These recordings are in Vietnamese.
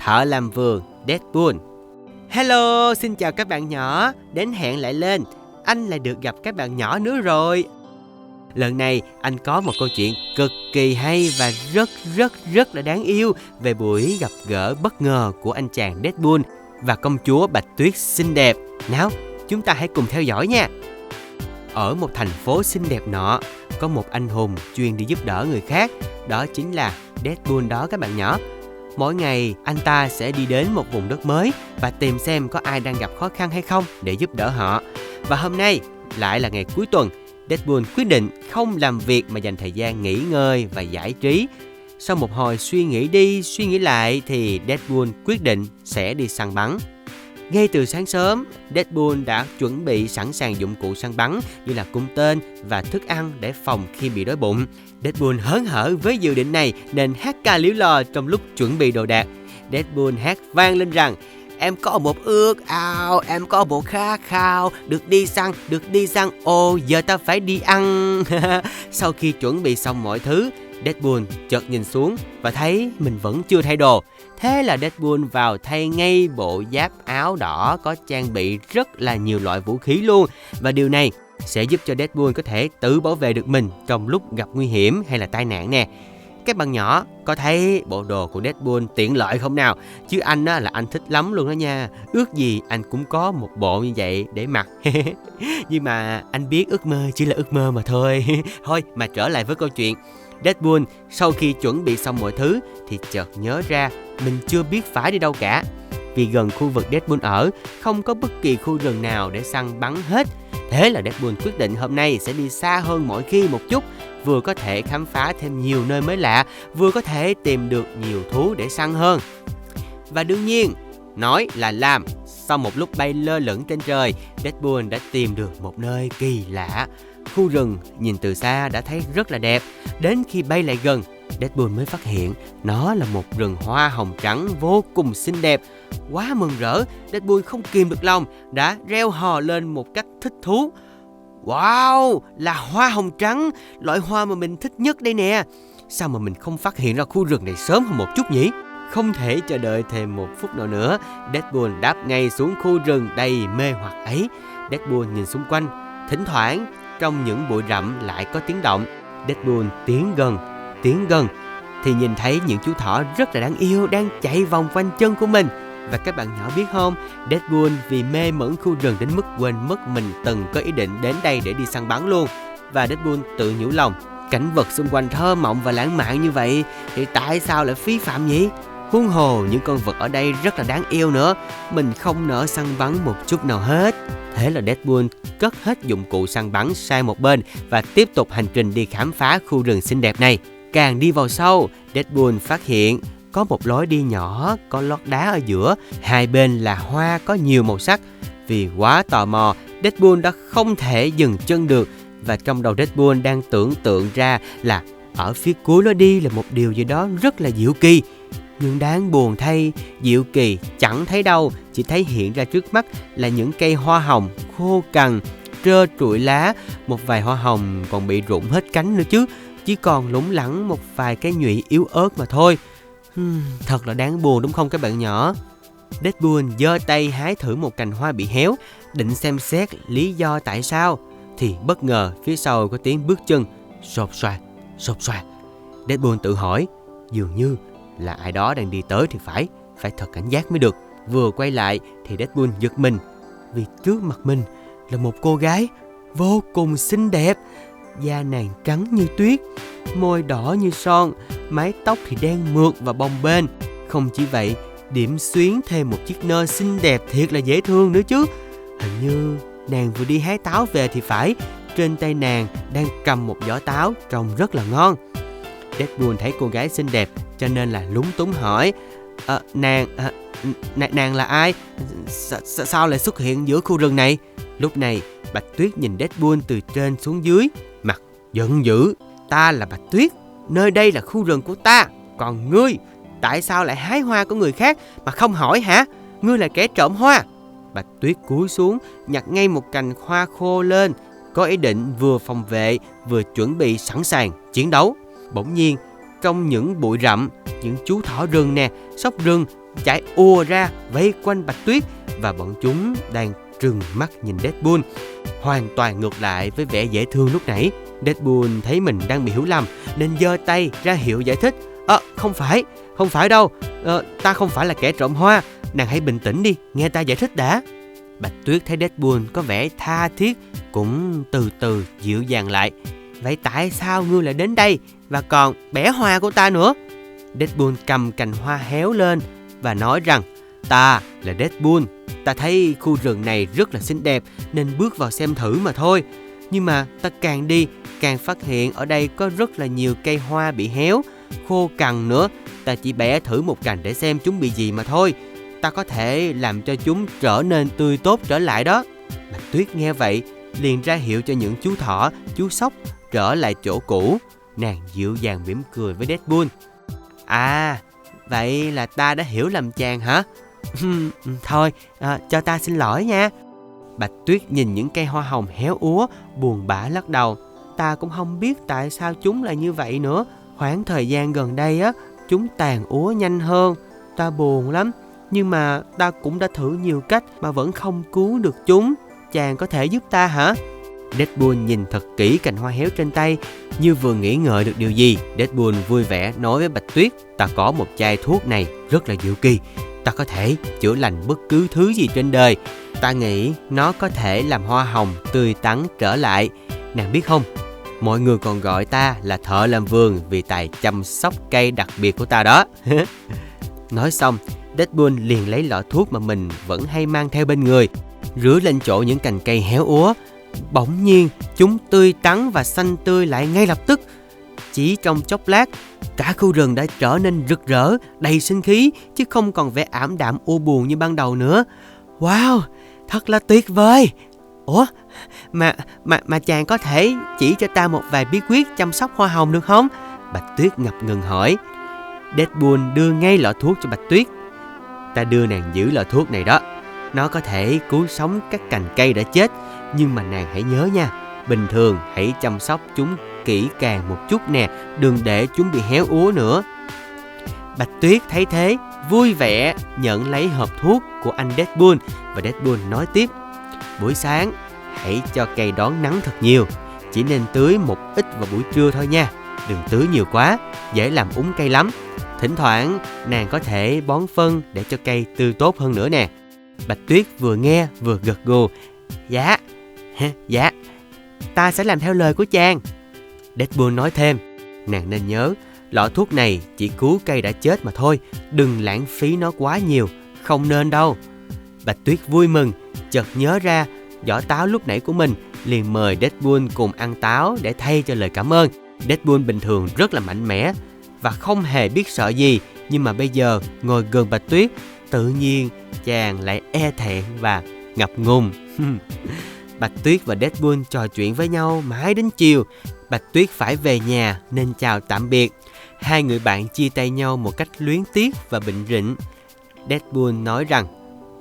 thợ làm vườn Deadpool. Hello, xin chào các bạn nhỏ. Đến hẹn lại lên, anh lại được gặp các bạn nhỏ nữa rồi. Lần này anh có một câu chuyện cực kỳ hay và rất là đáng yêu về buổi gặp gỡ bất ngờ của anh chàng Deadpool và công chúa Bạch Tuyết xinh đẹp. Nào, chúng ta hãy cùng theo dõi nha. Ở một thành phố xinh đẹp nọ, có một anh hùng chuyên đi giúp đỡ người khác. Đó chính là Deadpool đó các bạn nhỏ. Mỗi ngày anh ta sẽ đi đến một vùng đất mới và tìm xem có ai đang gặp khó khăn hay không để giúp đỡ họ. Và hôm nay lại là ngày cuối tuần. Deadpool quyết định không làm việc mà dành thời gian nghỉ ngơi và giải trí. Sau một hồi suy nghĩ đi suy nghĩ lại thì Deadpool quyết định sẽ đi săn bắn. Ngay từ sáng sớm, Deadpool đã chuẩn bị sẵn sàng dụng cụ săn bắn như là cung tên và thức ăn để phòng khi bị đói bụng. Deadpool hớn hở với dự định này nên hát ca líu lo trong lúc chuẩn bị đồ đạc. Deadpool hát vang lên rằng: em có một ước ao, em có một khát khao, được đi săn, ồ giờ ta phải đi ăn. Sau khi chuẩn bị xong mọi thứ, Deadpool chợt nhìn xuống và thấy mình vẫn chưa thay đồ. Thế là Deadpool vào thay ngay bộ giáp áo đỏ có trang bị rất là nhiều loại vũ khí luôn. Và điều này sẽ giúp cho Deadpool có thể tự bảo vệ được mình trong lúc gặp nguy hiểm hay là tai nạn nè. Các bạn nhỏ có thấy bộ đồ của Deadpool tiện lợi không nào? Chứ anh á, là anh thích lắm luôn đó nha. Ước gì anh cũng có một bộ như vậy để mặc. Nhưng mà anh biết ước mơ chỉ là ước mơ mà thôi. Thôi mà trở lại với câu chuyện. Deadpool sau khi chuẩn bị xong mọi thứ thì chợt nhớ ra mình chưa biết phải đi đâu cả. Vì gần khu vực Deadpool ở không có bất kỳ khu rừng nào để săn bắn hết. Thế là Deadpool quyết định hôm nay sẽ đi xa hơn mọi khi một chút, vừa có thể khám phá thêm nhiều nơi mới lạ, vừa có thể tìm được nhiều thú để săn hơn. Và đương nhiên, nói là làm, sau một lúc bay lơ lửng trên trời, Deadpool đã tìm được một nơi kỳ lạ. Khu rừng nhìn từ xa đã thấy rất là đẹp, đến khi bay lại gần, Deadpool mới phát hiện nó là một rừng hoa hồng trắng vô cùng xinh đẹp. Quá mừng rỡ, Deadpool không kìm được lòng, đã reo hò lên một cách thích thú. Wow, là hoa hồng trắng, loại hoa mà mình thích nhất đây nè. Sao mà mình không phát hiện ra khu rừng này sớm hơn một chút nhỉ? Không thể chờ đợi thêm một phút nào nữa, Deadpool đáp ngay xuống khu rừng đầy mê hoặc ấy. Deadpool nhìn xung quanh, thỉnh thoảng trong những bụi rậm lại có tiếng động. Deadpool tiến gần thì nhìn thấy những chú thỏ rất là đáng yêu đang chạy vòng quanh chân của mình. Và các bạn nhỏ biết không, Deadpool vì mê mẩn khu rừng đến mức quên mất mình từng có ý định đến đây để đi săn bắn luôn. Và Deadpool tự nhủ lòng, cảnh vật xung quanh thơ mộng và lãng mạn như vậy thì tại sao lại phí phạm nhỉ? Huống hồ những con vật ở đây rất là đáng yêu nữa, mình không nỡ săn bắn một chút nào hết. Thế là Deadpool cất hết dụng cụ săn bắn sang một bên và tiếp tục hành trình đi khám phá khu rừng xinh đẹp này. Càng đi vào sâu, Deadpool phát hiện có một lối đi nhỏ có lót đá ở giữa, hai bên là hoa có nhiều màu sắc. Vì quá tò mò, Deadpool đã không thể dừng chân được, và trong đầu Deadpool đang tưởng tượng ra là ở phía cuối lối đi là một điều gì đó rất là diệu kỳ. Nhưng đáng buồn thay, diệu kỳ chẳng thấy đâu, chỉ thấy hiện ra trước mắt là những cây hoa hồng khô cằn, trơ trụi lá, một vài hoa hồng còn bị rụng hết cánh nữa chứ, chỉ còn lủng lẳng một vài cái nhụy yếu ớt mà thôi. Thật là đáng buồn đúng không các bạn nhỏ? Deadpool giơ tay hái thử một cành hoa bị héo, định xem xét lý do tại sao, thì bất ngờ phía sau có tiếng bước chân xột xoạt. Deadpool tự hỏi, dường như là ai đó đang đi tới thì phải thật cảnh giác mới được. Vừa quay lại thì Deadpool giật mình, vì trước mặt mình là một cô gái vô cùng xinh đẹp. Da nàng trắng như tuyết, môi đỏ như son, mái tóc thì đen mượt và bồng bềnh. Không chỉ vậy, điểm xuyến thêm một chiếc nơ xinh đẹp thiệt là dễ thương nữa chứ. Hình như nàng vừa đi hái táo về thì phải. Trên tay nàng đang cầm một giỏ táo trông rất là ngon. Deadpool thấy cô gái xinh đẹp cho nên là lúng túng hỏi, nàng là ai? Sao lại xuất hiện giữa khu rừng này? Lúc này Bạch Tuyết nhìn Deadpool từ trên xuống dưới, mặt giận dữ. Ta là Bạch Tuyết, nơi đây là khu rừng của ta. Còn ngươi, tại sao lại hái hoa của người khác mà không hỏi hả? Ngươi là kẻ trộm hoa. Bạch Tuyết cúi xuống, nhặt ngay một cành hoa khô lên, có ý định vừa phòng vệ vừa chuẩn bị sẵn sàng chiến đấu. Bỗng nhiên, trong những bụi rậm, những chú thỏ rừng nè, sóc rừng chạy ùa ra vây quanh Bạch Tuyết và bọn chúng đang trừng mắt nhìn Deadpool. Hoàn toàn ngược lại với vẻ dễ thương lúc nãy. Deadpool thấy mình đang bị hiểu lầm nên giơ tay ra hiệu giải thích. Không phải đâu, ta không phải là kẻ trộm hoa. Nàng hãy bình tĩnh đi, nghe ta giải thích đã. Bạch Tuyết thấy Deadpool có vẻ tha thiết, cũng từ từ dịu dàng lại. Vậy tại sao ngươi lại đến đây và còn bẻ hoa của ta nữa? Deadpool cầm cành hoa héo lên và nói rằng: ta là Deadpool, ta thấy khu rừng này rất là xinh đẹp nên bước vào xem thử mà thôi. Nhưng mà ta càng đi càng phát hiện ở đây có rất là nhiều cây hoa bị héo, khô cằn nữa. Ta chỉ bẻ thử một cành để xem chúng bị gì mà thôi. Ta có thể làm cho chúng trở nên tươi tốt trở lại đó. Bạch Tuyết nghe vậy liền ra hiệu cho những chú thỏ, chú sóc trở lại chỗ cũ. Nàng dịu dàng mỉm cười với Deadpool. À, vậy là ta đã hiểu lầm chàng hả? Thôi, cho ta xin lỗi nha. Bạch Tuyết nhìn những cây hoa hồng héo úa, buồn bã lắc đầu. Ta cũng không biết tại sao chúng lại như vậy nữa. Khoảng thời gian gần đây á, chúng tàn úa nhanh hơn. Ta buồn lắm, nhưng mà ta cũng đã thử nhiều cách mà vẫn không cứu được chúng. Chàng có thể giúp ta hả? Deadpool nhìn thật kỹ cành hoa héo trên tay, như vừa nghĩ ngợi được điều gì. Deadpool vui vẻ nói với Bạch Tuyết: ta có một chai thuốc này rất là diệu kỳ, ta có thể chữa lành bất cứ thứ gì trên đời. Ta nghĩ nó có thể làm hoa hồng tươi tắn trở lại. Nàng biết không, mọi người còn gọi ta là thợ làm vườn vì tài chăm sóc cây đặc biệt của ta đó. Nói xong, Deadpool liền lấy lọ thuốc mà mình vẫn hay mang theo bên người, rưới lên chỗ những cành cây héo úa. Bỗng nhiên chúng tươi tắn và xanh tươi lại ngay lập tức. Chỉ trong chốc lát, cả khu rừng đã trở nên rực rỡ, đầy sinh khí, chứ không còn vẻ ảm đạm u buồn như ban đầu nữa. Wow, thật là tuyệt vời. Ủa, mà chàng có thể chỉ cho ta một vài bí quyết chăm sóc hoa hồng được không? Bạch Tuyết ngập ngừng hỏi. Deadpool đưa ngay lọ thuốc cho Bạch Tuyết. Ta đưa nàng giữ lọ thuốc này đó. Nó có thể cứu sống các cành cây đã chết. Nhưng mà nàng hãy nhớ nha, bình thường hãy chăm sóc chúng kỹ càng một chút nè, đừng để chúng bị héo úa nữa. Bạch Tuyết thấy thế, vui vẻ nhận lấy hộp thuốc của anh Deadpool. Và Deadpool nói tiếp: buổi sáng hãy cho cây đón nắng thật nhiều. Chỉ nên tưới một ít vào buổi trưa thôi nha. Đừng tưới nhiều quá, dễ làm úng cây lắm. Thỉnh thoảng nàng có thể bón phân để cho cây tươi tốt hơn nữa nè. Bạch Tuyết vừa nghe vừa gật gù. Dạ, ta sẽ làm theo lời của chàng. Deadpool nói thêm: nàng nên nhớ, lọ thuốc này chỉ cứu cây đã chết mà thôi, đừng lãng phí nó quá nhiều, không nên đâu. Bạch Tuyết vui mừng, chợt nhớ ra vỏ táo lúc nãy của mình, liền mời Deadpool cùng ăn táo để thay cho lời cảm ơn. Deadpool bình thường rất là mạnh mẽ và không hề biết sợ gì, nhưng mà bây giờ ngồi gần Bạch Tuyết, tự nhiên chàng lại e thẹn và ngập ngùng. Bạch Tuyết và Deadpool trò chuyện với nhau mãi đến chiều. Bạch Tuyết phải về nhà nên chào tạm biệt. Hai người bạn chia tay nhau một cách luyến tiếc và bệnh rịnh. Deadpool nói rằng: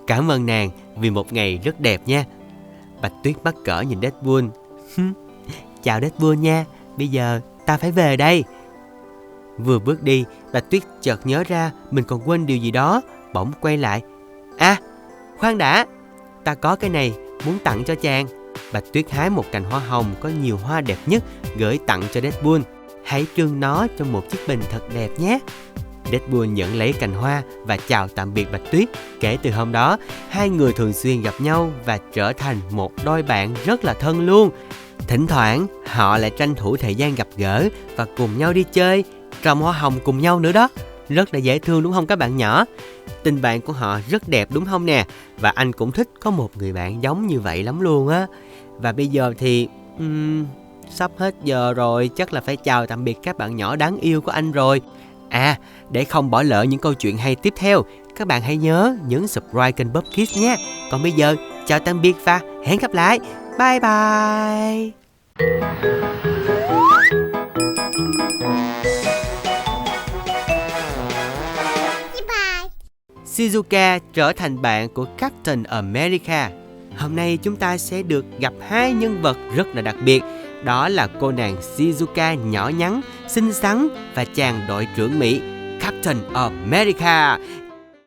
cảm ơn nàng vì một ngày rất đẹp nha. Bạch Tuyết mắc cỡ nhìn Deadpool. Chào Deadpool nha, bây giờ ta phải về đây. Vừa bước đi, Bạch Tuyết chợt nhớ ra mình còn quên điều gì đó, bỗng quay lại. À, khoan đã, ta có cái này muốn tặng cho chàng. Bạch Tuyết hái một cành hoa hồng có nhiều hoa đẹp nhất gửi tặng cho Deadpool. Hãy trưng nó trong một chiếc bình thật đẹp nhé. Deadpool nhận lấy cành hoa và chào tạm biệt Bạch Tuyết. Kể từ hôm đó, hai người thường xuyên gặp nhau và trở thành một đôi bạn rất là thân luôn. Thỉnh thoảng, họ lại tranh thủ thời gian gặp gỡ và cùng nhau đi chơi, trồng hoa hồng cùng nhau nữa đó. Rất là dễ thương đúng không các bạn nhỏ? Tình bạn của họ rất đẹp đúng không nè? Và anh cũng thích có một người bạn giống như vậy lắm luôn á. Và bây giờ thì sắp hết giờ rồi, chắc là phải chào tạm biệt các bạn nhỏ đáng yêu của anh rồi. À, để không bỏ lỡ những câu chuyện hay tiếp theo, các bạn hãy nhớ nhấn subscribe kênh Bob Kids nhé. Còn bây giờ, chào tạm biệt và hẹn gặp lại. Bye bye. Shizuka trở thành bạn của Captain America. Hôm nay chúng ta sẽ được gặp hai nhân vật rất là đặc biệt. Đó là cô nàng Shizuka nhỏ nhắn, xinh xắn và chàng đội trưởng Mỹ Captain America.